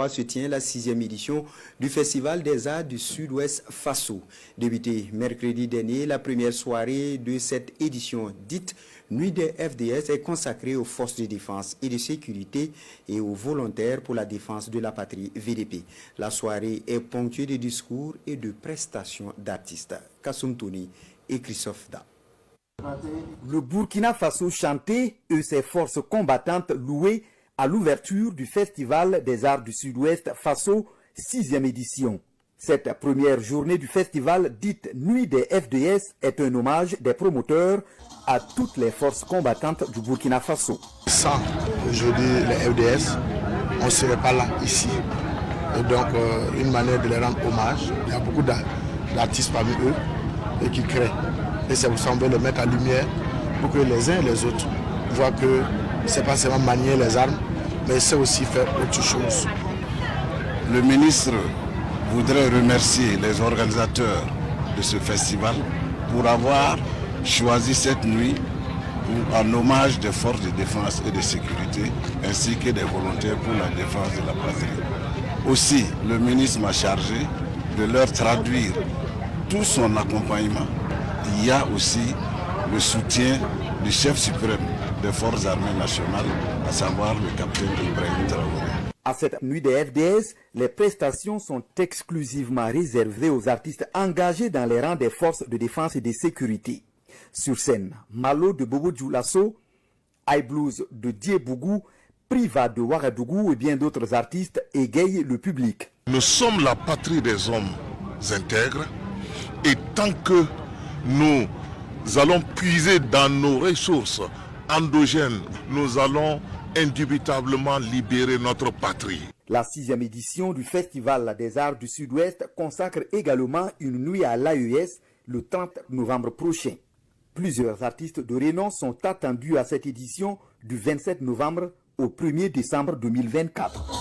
Tawa se tient la 6e édition du Festival des Arts du Sud-Ouest Faso. Débutée mercredi dernier, la première soirée de cette édition dite Nuit des FDS est consacrée aux forces de défense et de sécurité et aux volontaires pour la défense de la patrie VDP. La soirée est ponctuée de discours et de prestations d'artistes. Kassoum Touni et Christophe Da. Le Burkina Faso chantait et ses forces combattantes louées à l'ouverture du Festival des Arts du Sud-Ouest Faso, 6e édition. Cette première journée du festival, dite Nuit des FDS, est un hommage des promoteurs à toutes les forces combattantes du Burkina Faso. Sans aujourd'hui les FDS, on ne serait pas là ici. Et donc, une manière de les rendre hommage. Il y a beaucoup d'artistes parmi eux et qui créent. Et c'est pour ça qu'on veut le mettre en lumière pour que les uns et les autres voient que ce n'est pas seulement manier les armes, mais c'est aussi faire autre chose. Le ministre voudrais remercier les organisateurs de ce festival pour avoir choisi cette nuit en hommage des forces de défense et de sécurité ainsi que des volontaires pour la défense de la patrie. Aussi, le ministre m'a chargé de leur traduire tout son accompagnement. Il y a aussi le soutien du chef suprême des forces armées nationales, à savoir le capitaine Ibrahim Traoré. À cette nuit des FDS, les prestations sont exclusivement réservées aux artistes engagés dans les rangs des forces de défense et de sécurité. Sur scène, Malo de Bobo Djoulasso, iBlues de Diebougou, Priva de Ouagadougou et bien d'autres artistes égayent le public. Nous sommes la patrie des hommes intègres et tant que nous allons puiser dans nos ressources endogènes, nous allons indubitablement libérer notre patrie. La 6e édition du Festival des Arts du Sud-Ouest consacre également une nuit à l'AES le 30 novembre prochain. Plusieurs artistes de renom sont attendus à cette édition du 27 novembre au 1er décembre 2024.